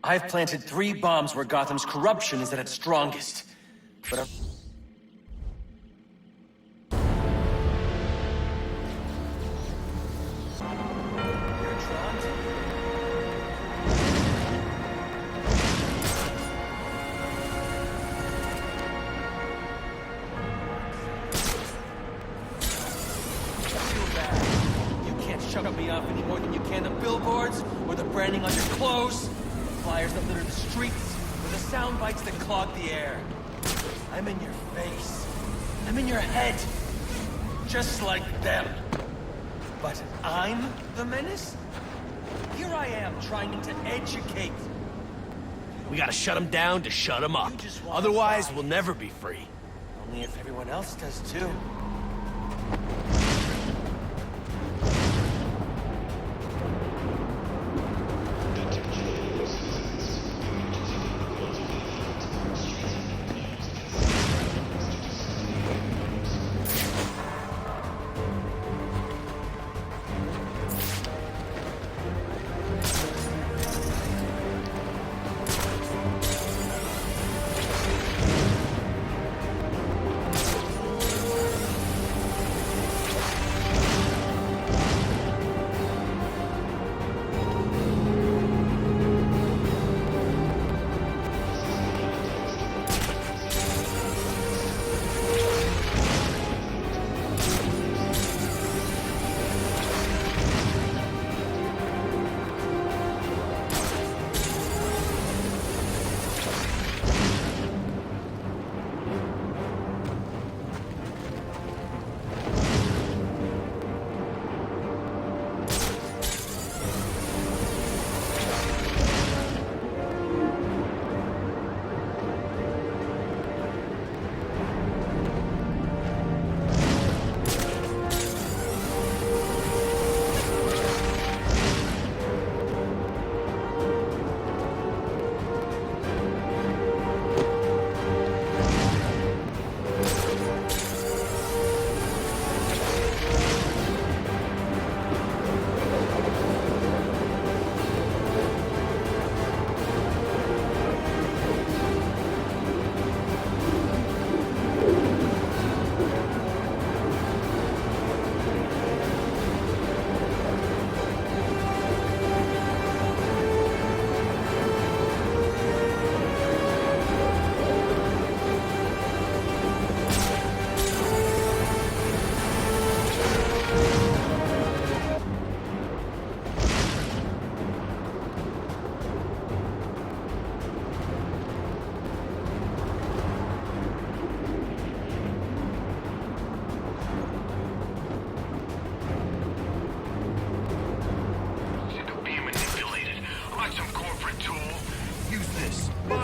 I've planted 3 bombs where Gotham's corruption is at its strongest. But I'm... Shut me off any more than you can the billboards, or the branding on your clothes, flyers that litter the streets, or the sound bites that clog the air. I'm in your face. I'm in your head. Just like them. But I'm the menace? Here I am trying to educate. We gotta shut them down to shut them up. Otherwise, we'll never be free. Only if everyone else does too.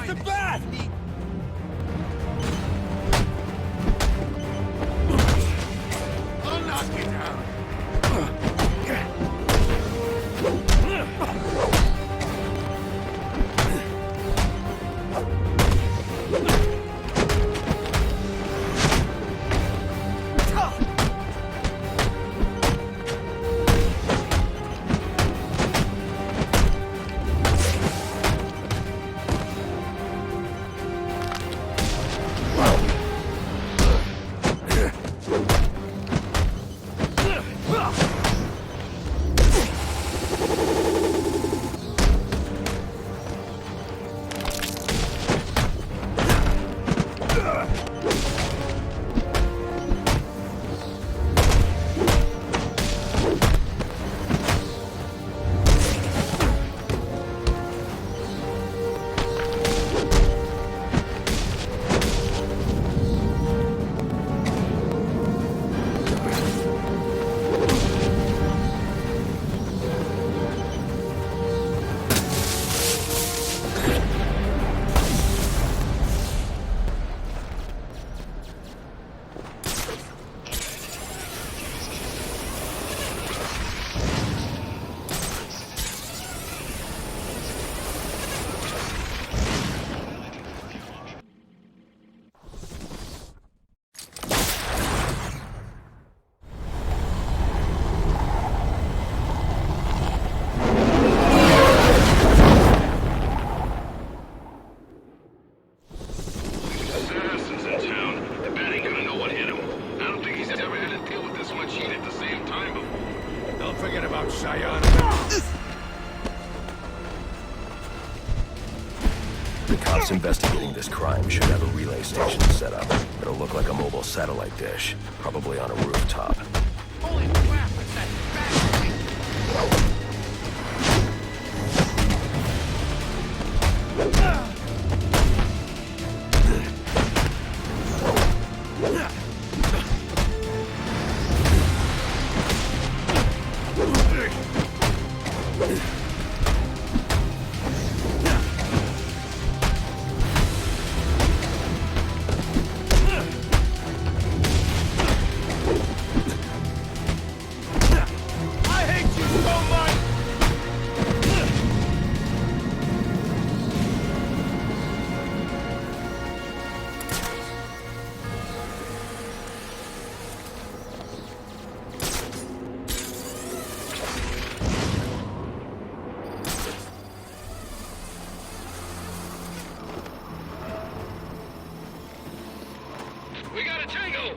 The bat! I'll knock you down. The cops investigating this crime should have a relay station set up. It'll look like a mobile satellite dish, probably on a rooftop. Holy crap, it's that bastard! We got a tango!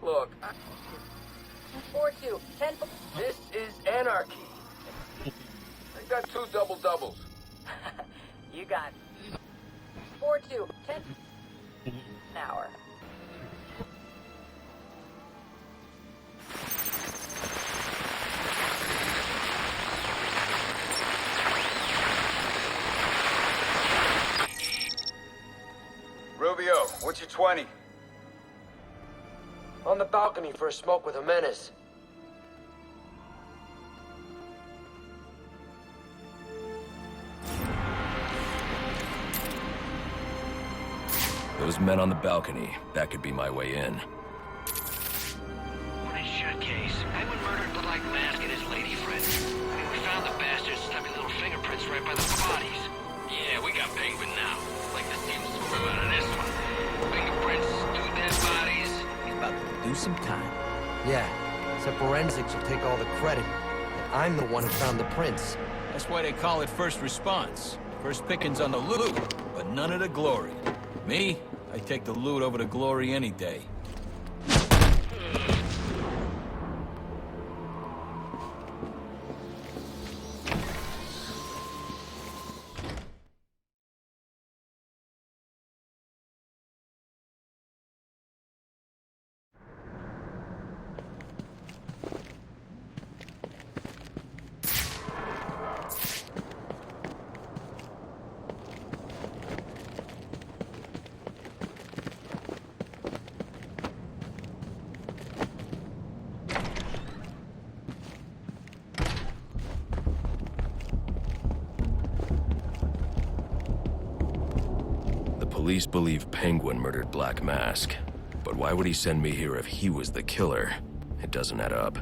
Look, 4-2, 10. this is Anarky. I got 2 double-doubles. You got 4-2, 10 an hour. Rubio, what's your 20? On the balcony for a smoke with a menace. Those men on the balcony, that could be my way in. What a shitcase. Penguin murdered the Black Mask and his lady friend. We found the bastards' stubby little fingerprints right by the bodies. Yeah, we got Penguin now. Like the seems to swim out of this one. Fingerprints, 2 dead bodies. He's about to do some time. Yeah, except forensics will take all the credit. And I'm the one who found the prints. That's why they call it first response. First pickings on the loot, but none of the glory. Me, I take the loot over the glory any day. Police believe Penguin murdered Black Mask. But why would he send me here if he was the killer? It doesn't add up.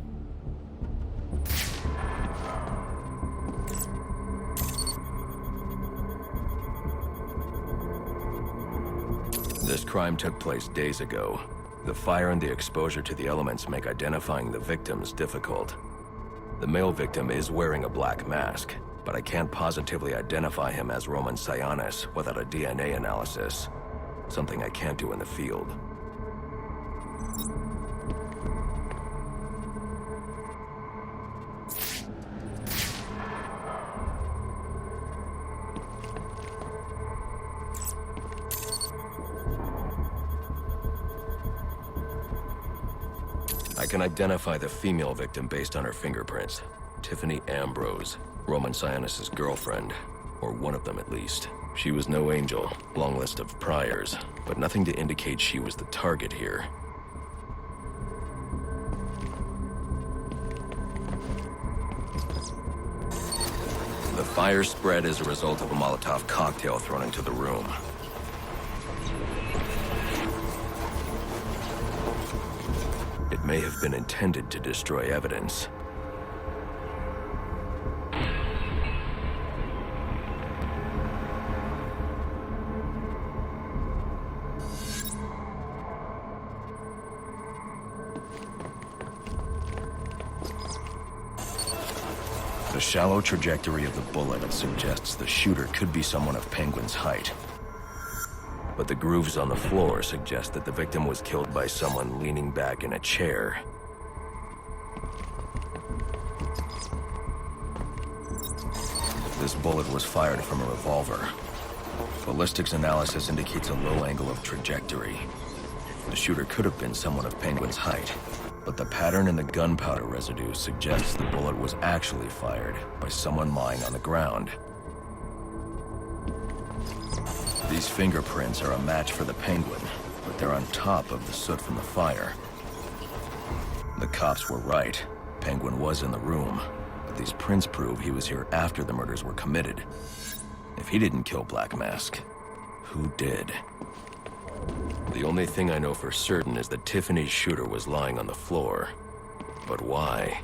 This crime took place days ago. The fire and the exposure to the elements make identifying the victims difficult. The male victim is wearing a black mask, but I can't positively identify him as Roman Sionis without a DNA analysis. Something I can't do in the field. I can identify the female victim based on her fingerprints. Tiffany Ambrose, Roman Sionis' girlfriend, or one of them at least. She was no angel, long list of priors, but nothing to indicate she was the target here. The fire spread as a result of a Molotov cocktail thrown into the room. It may have been intended to destroy evidence. The shallow trajectory of the bullet suggests the shooter could be someone of Penguin's height. But the grooves on the floor suggest that the victim was killed by someone leaning back in a chair. This bullet was fired from a revolver. Ballistics analysis indicates a low angle of trajectory. The shooter could have been someone of Penguin's height, but the pattern in the gunpowder residue suggests the bullet was actually fired by someone lying on the ground. These fingerprints are a match for the Penguin, but they're on top of the soot from the fire. The cops were right. Penguin was in the room, but these prints prove he was here after the murders were committed. If he didn't kill Black Mask, who did? The only thing I know for certain is that Tiffany's shooter was lying on the floor. But why?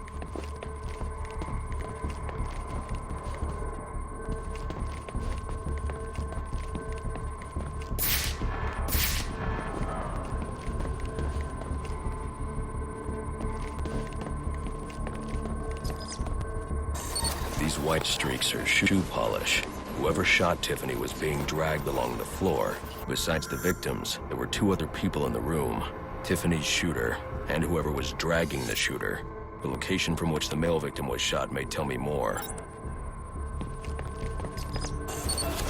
These white streaks are shoe polish. Whoever shot Tiffany was being dragged along the floor. Besides the victims, there were two other people in the room. Tiffany's shooter, and whoever was dragging the shooter. The location from which the male victim was shot may tell me more.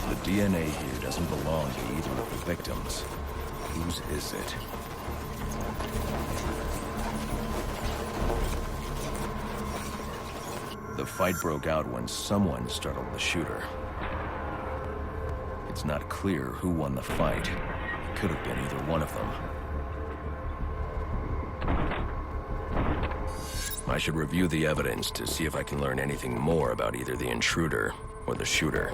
The DNA here doesn't belong to either of the victims. Whose is it? The fight broke out when someone startled the shooter. It's not clear who won the fight. It could have been either one of them. I should review the evidence to see if I can learn anything more about either the intruder or the shooter.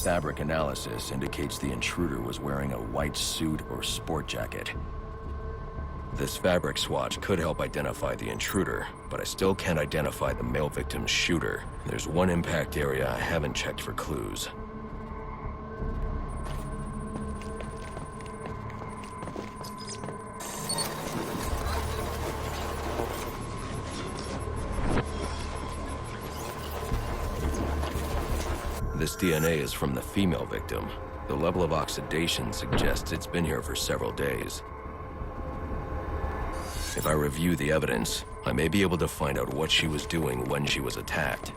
Fabric analysis indicates the intruder was wearing a white suit or sport jacket. This fabric swatch could help identify the intruder, but I still can't identify the male victim's shooter. There's one impact area I haven't checked for clues. This DNA is from the female victim. The level of oxidation suggests it's been here for several days. If I review the evidence, I may be able to find out what she was doing when she was attacked.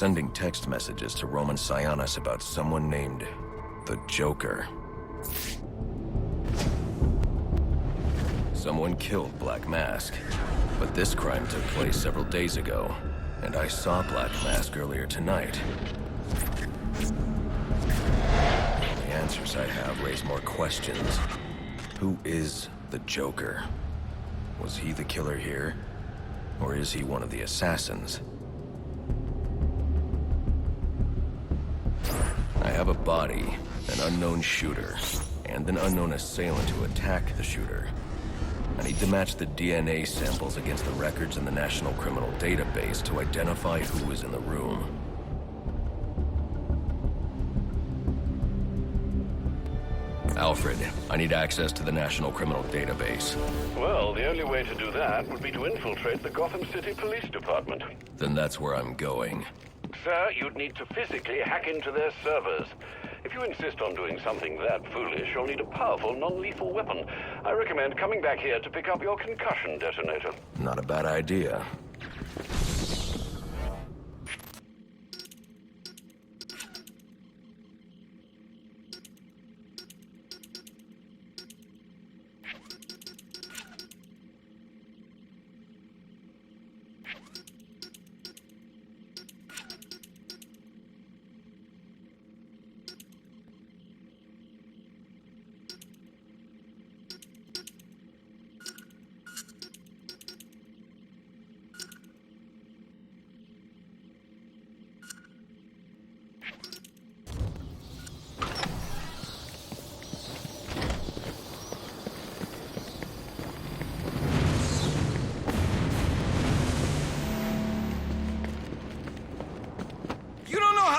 sending text messages to Roman Sionis about someone named the Joker. Someone killed Black Mask, but this crime took place several days ago, and I saw Black Mask earlier tonight. The only answers I have raise more questions. Who is the Joker? Was he the killer here? Or is he one of the assassins? I have a body, an unknown shooter, and an unknown assailant to attack the shooter. I need to match the DNA samples against the records in the National Criminal Database to identify who was in the room. Alfred, I need access to the National Criminal Database. Well, the only way to do that would be to infiltrate the Gotham City Police Department. Then that's where I'm going. Sir, you'd need to physically hack into their servers. If you insist on doing something that foolish, you'll need a powerful, non-lethal weapon. I recommend coming back here to pick up your concussion detonator. Not a bad idea.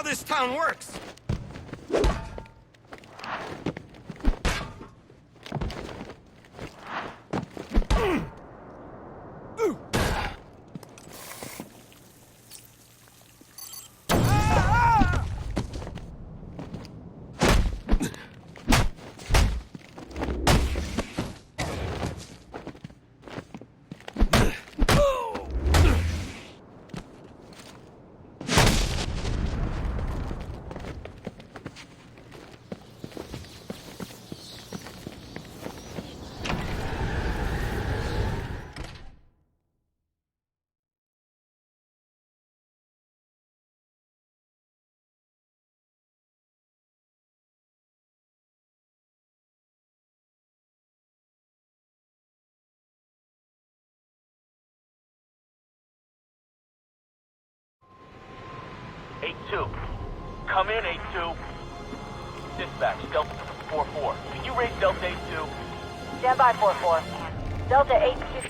This town works. Come in, 8-2. Dispatch, Delta 4-4. Can you raise Delta 8-2? Stand by, 4-4. Delta 8-2.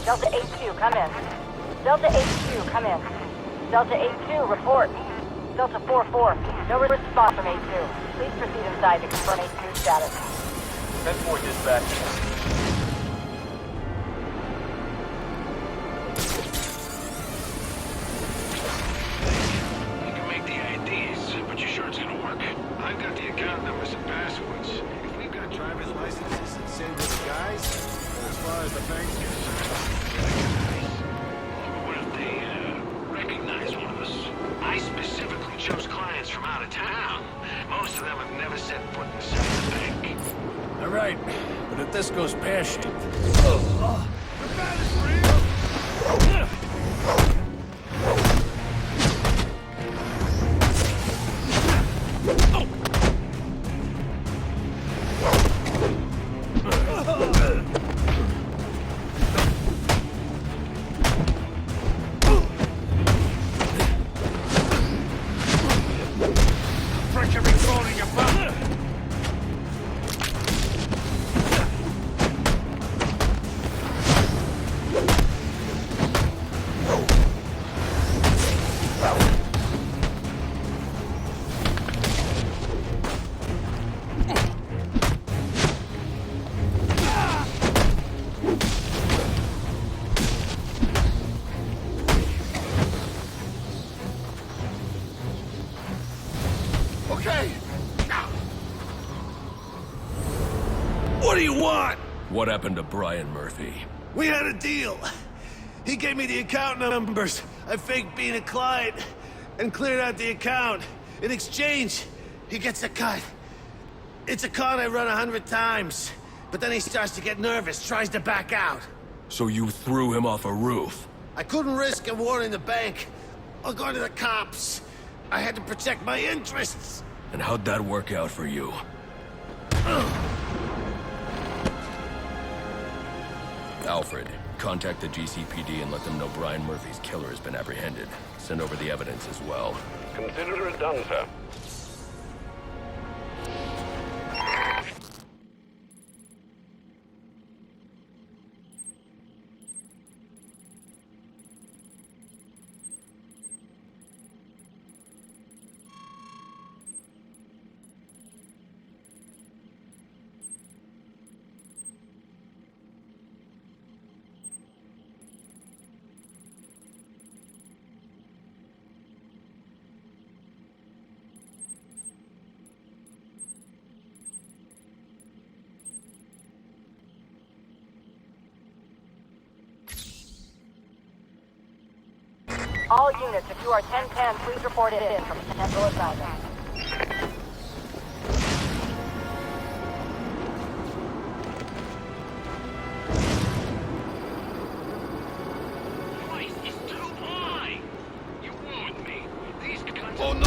Delta 8-2, come in. Delta 8-2, come in. Delta 8-2, report. Delta 4-4, no response from 8-2. Please proceed inside to confirm 8-2 status. 10-4, dispatch. You can make the IDs, but you sure it's gonna work? I've got the account numbers and passwords. If we've got driver's licenses and same with the guys, but as far as the bank's concerned, what if they recognize one of us? I specifically chose clients from out of town. Most of them have never set foot inside the bank. All right, but if this goes pear-shaped... The bat is real! Oh! What do you want? What happened to Brian Murphy? We had a deal. He gave me the account numbers. I faked being a client and cleared out the account. In exchange, he gets a cut. It's a con I run 100 times. But then he starts to get nervous, tries to back out. So you threw him off a roof? I couldn't risk him warning the bank or going to the cops. I had to protect my interests. And how'd that work out for you? Alfred, contact the GCPD and let them know Brian Murphy's killer has been apprehended. Send over the evidence as well. Consider it done, sir. All units, if you are 1010, please report it in from potential assignment. Price is too high! You warned me. These guns... Oh, no!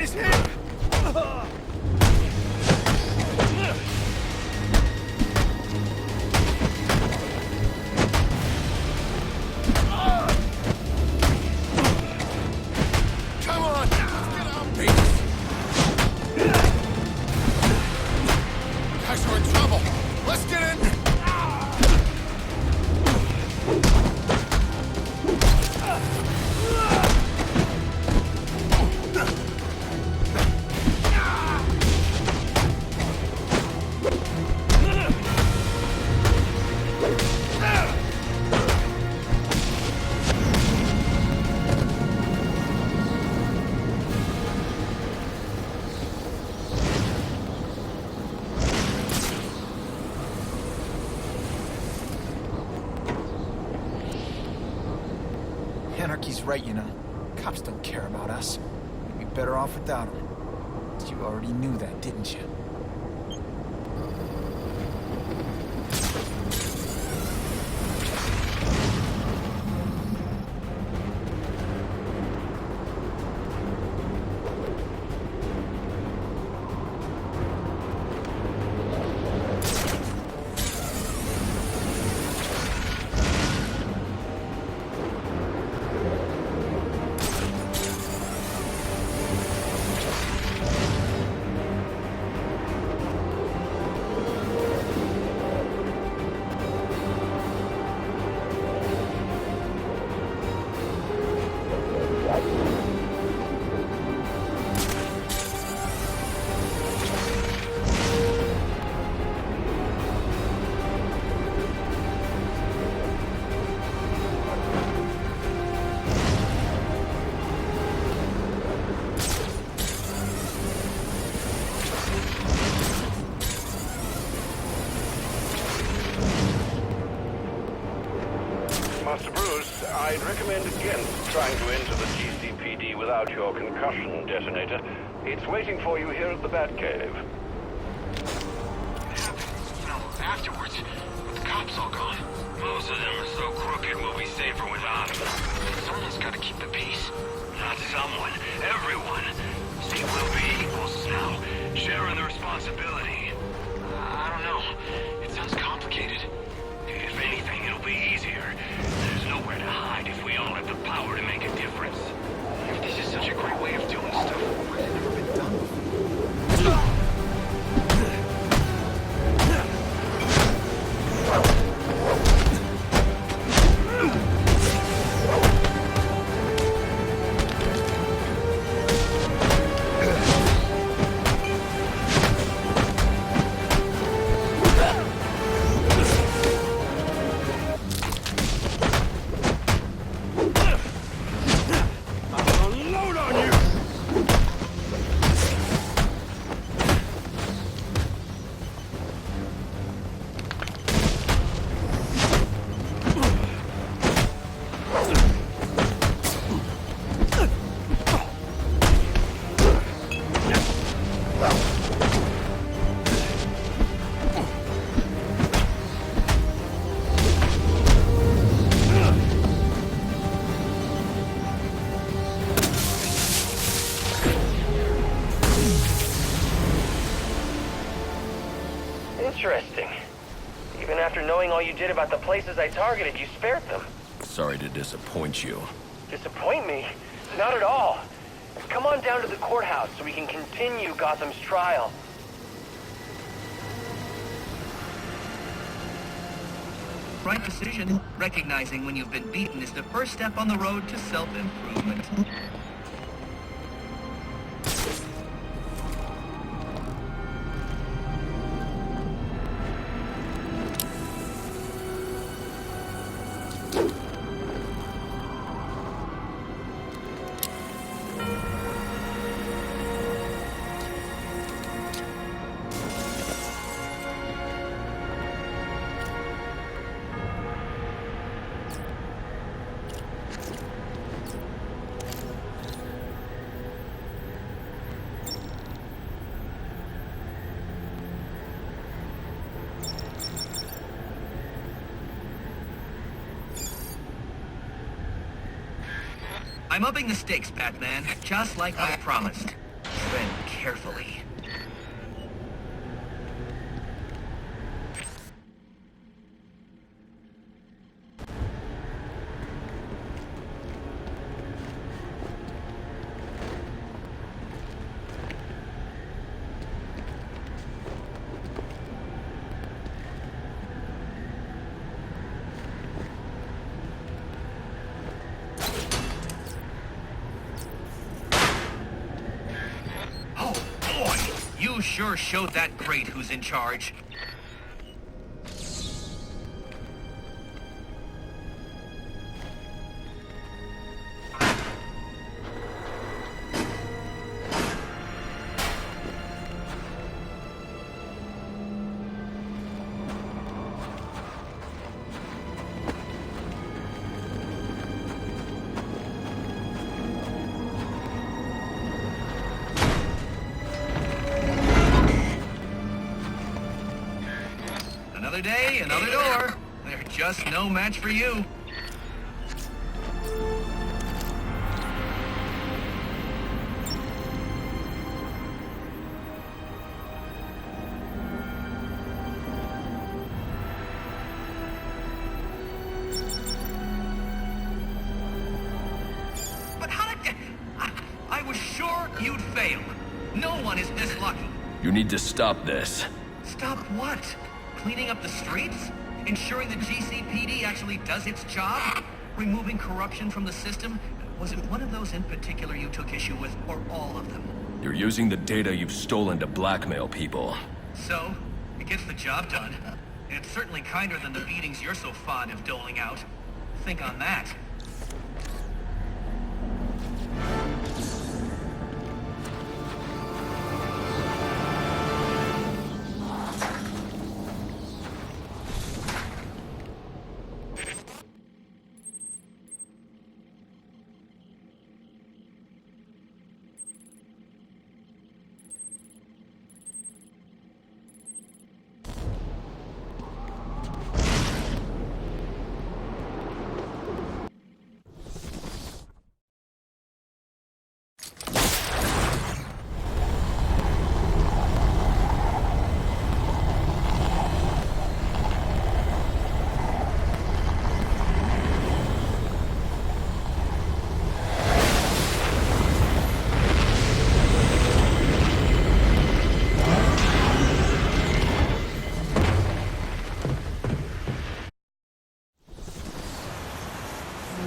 Is hit! Come on! Get out! Anarky's right, you know. Cops don't care about us. We'd be better off without them. But you already knew that, didn't you? Master Bruce, I'd recommend against trying to enter the GCPD without your concussion detonator. It's waiting for you here at the Batcave. What happened? You know, afterwards, with the cops all gone. Most of them are so crooked we'll be safer without them. Someone's got to keep the peace. Not someone. Everyone. See, we'll be equals now. Sharing the responsibility. I don't know. It sounds complicated. If anything, it'll be easier. There's nowhere to hide if we all have the power to make a difference. If this is such a great way of doing stuff, why has it never been done before? Interesting. Even after knowing all you did about the places I targeted, you spared them. Sorry to disappoint you. Disappoint me? Not at all. Come on down to the courthouse so we can continue Gotham's trial. Right decision. Recognizing when you've been beaten is the first step on the road to self-improvement. I'm upping the stakes, Batman, just like I promised. Tread carefully. You sure showed that great who's in charge. Another day, another door. They're just no match for you. But how did... I was sure you'd fail. No one is this lucky. You need to stop this. Stop what? Cleaning up the streets? Ensuring the GCPD actually does its job? Removing corruption from the system? Was it one of those in particular you took issue with, or all of them? You're using the data you've stolen to blackmail people. So, it gets the job done. It's certainly kinder than the beatings you're so fond of doling out. Think on that.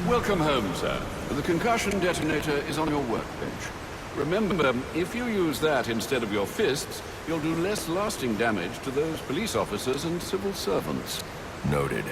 Welcome home, sir. The concussion detonator is on your workbench. Remember, if you use that instead of your fists, you'll do less lasting damage to those police officers and civil servants. Noted.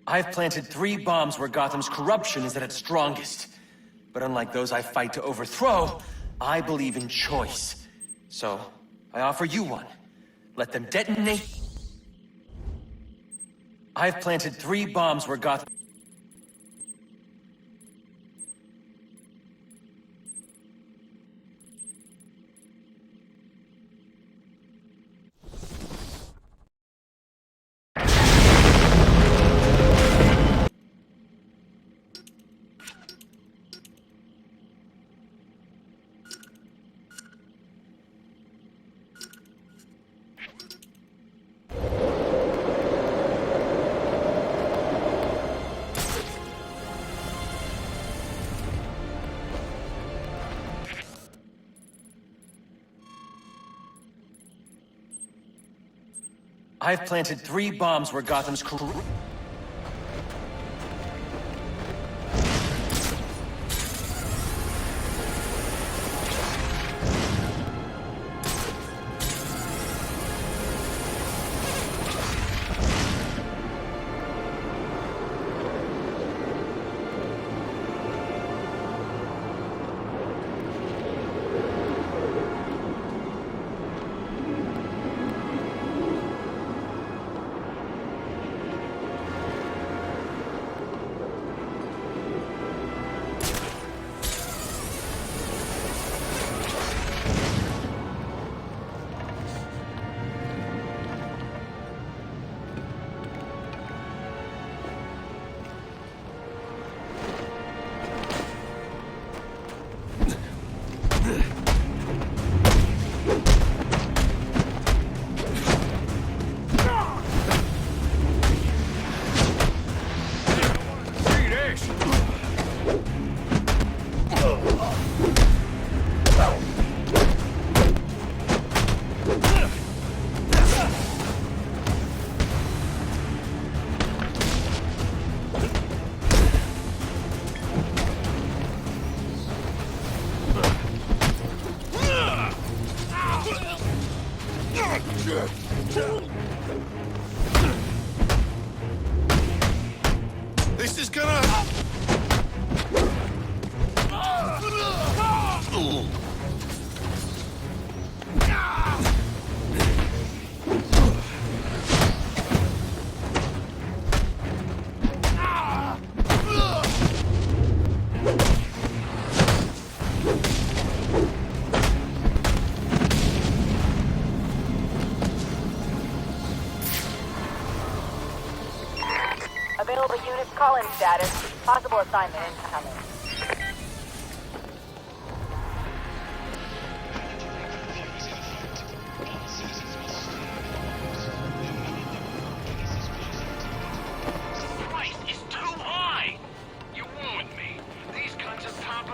I've planted 3 bombs where Gotham's corruption is at its strongest. But unlike those I fight to overthrow, I believe in choice. So, I offer you one. Let them detonate. I've planted 3 bombs where Gotham... I've planted 3 bombs where Gotham's available units, call-in status. Possible assignment incoming. Price is too high! You warned me. These guns are popping.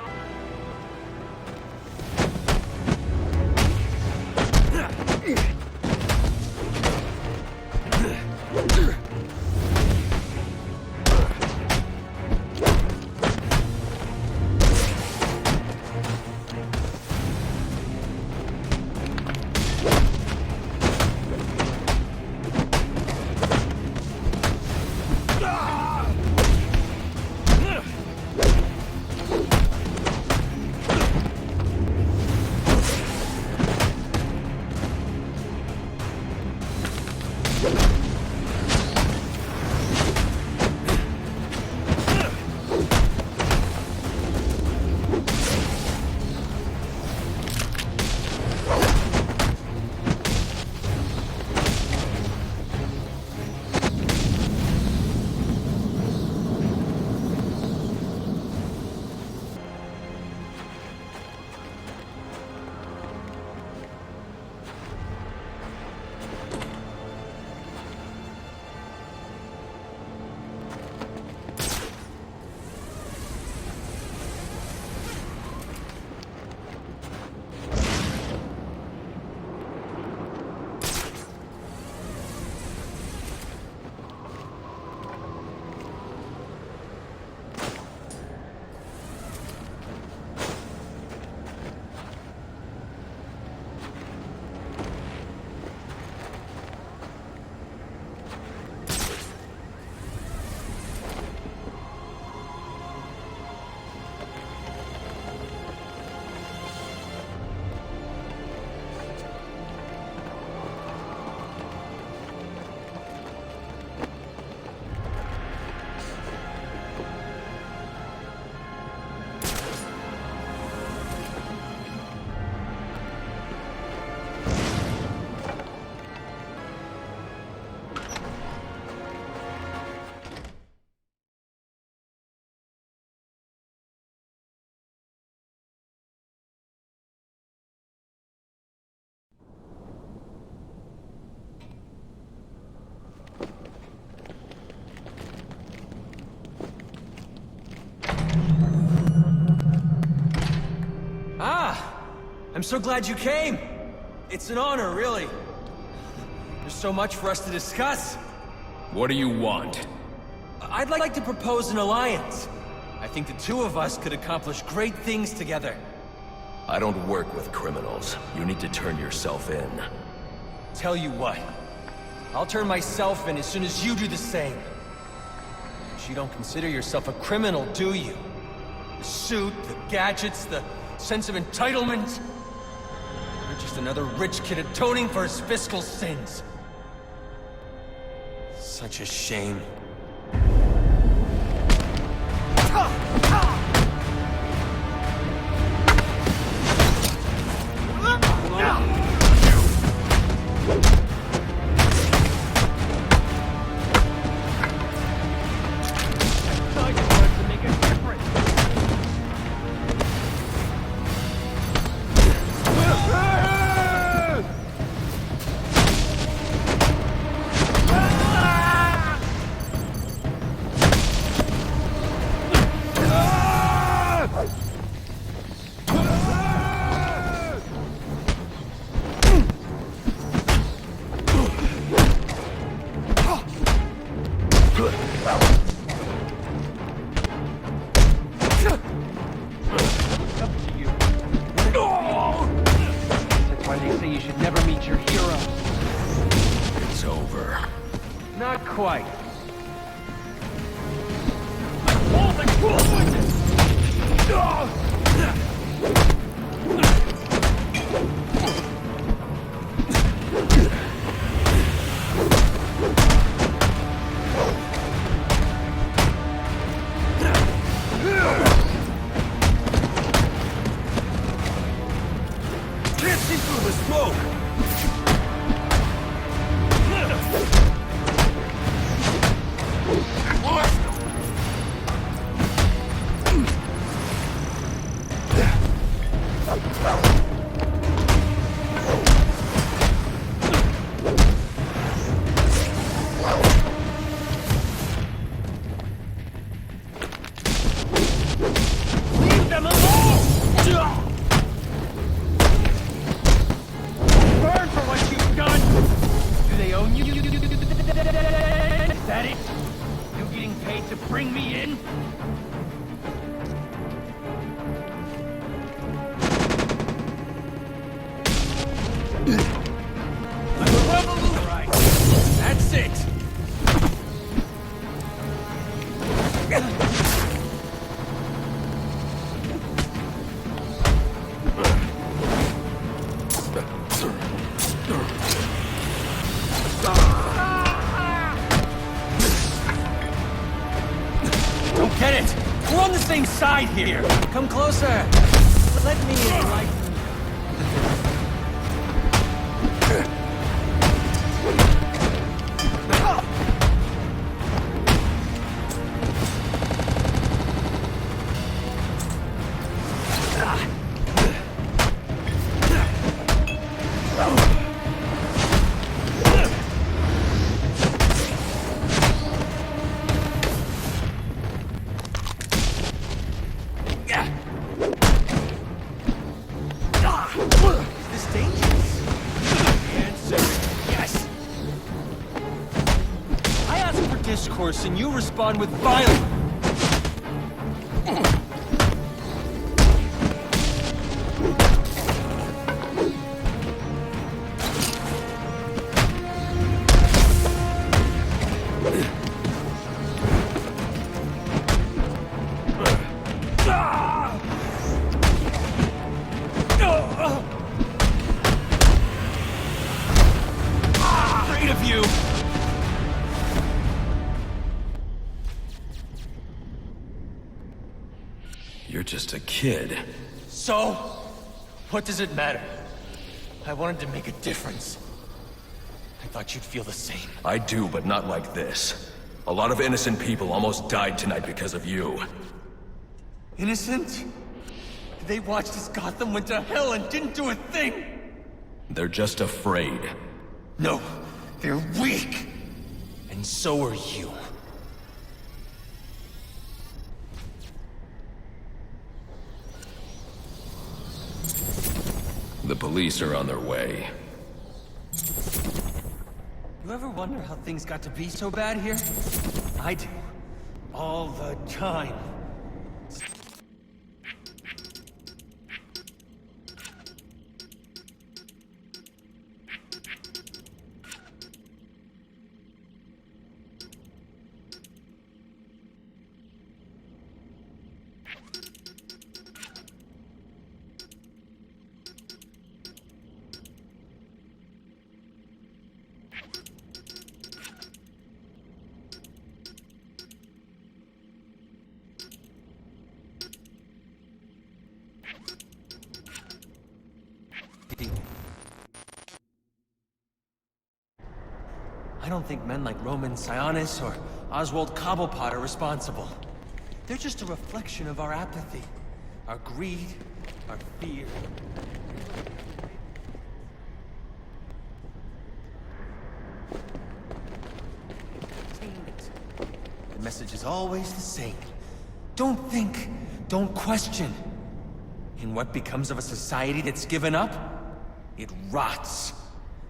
I'm so glad you came. It's an honor, really. There's so much for us to discuss. What do you want? I'd like to propose an alliance. I think the two of us could accomplish great things together. I don't work with criminals. You need to turn yourself in. Tell you what. I'll turn myself in as soon as you do the same. But you don't consider yourself a criminal, do you? The suit, the gadgets, the sense of entitlement. You're just another rich kid atoning for his fiscal sins. Such a shame. Not quite. Can't see through the smoke! What? to bring me in? I'm a revolutionary! That's it! Don't get it! We're on the same side here! Come closer! Let me in, right? Discourse and you respond with violence. Great of you. You're just a kid. So? What does it matter? I wanted to make a difference. I thought you'd feel the same. I do, but not like this. A lot of innocent people almost died tonight because of you. Innocent? They watched as Gotham went to hell and didn't do a thing! They're just afraid. No, they're weak! And so are you. The police are on their way. You ever wonder how things got to be so bad here? I do. All the time. I don't think men like Roman Sionis or Oswald Cobblepot are responsible. They're just a reflection of our apathy, our greed, our fear. The message is always the same. Don't think, don't question. And what becomes of a society that's given up? It rots.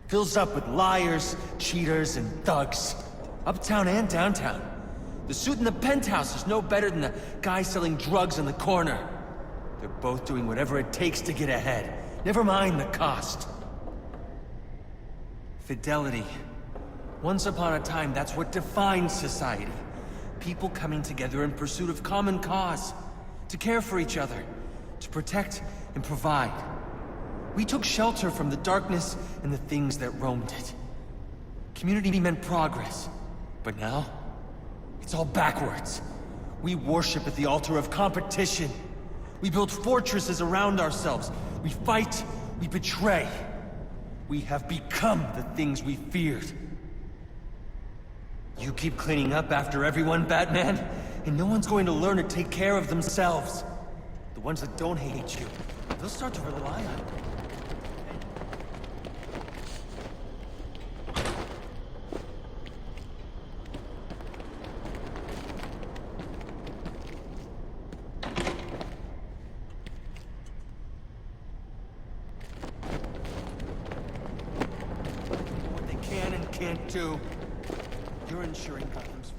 Fills up with liars, cheaters, and thugs. Uptown and downtown. The suit in the penthouse is no better than the guy selling drugs in the corner. They're both doing whatever it takes to get ahead. Never mind the cost. Fidelity. Once upon a time, that's what defined society. People coming together in pursuit of common cause. To care for each other. To protect and provide. We took shelter from the darkness and the things that roamed it. Community meant progress. But now, it's all backwards. We worship at the altar of competition. We build fortresses around ourselves. We fight, we betray. We have become the things we feared. You keep cleaning up after everyone, Batman, and no one's going to learn to take care of themselves. The ones that don't hate you, they'll start to rely on you. What they can and can't do. You're ensuring Gotham's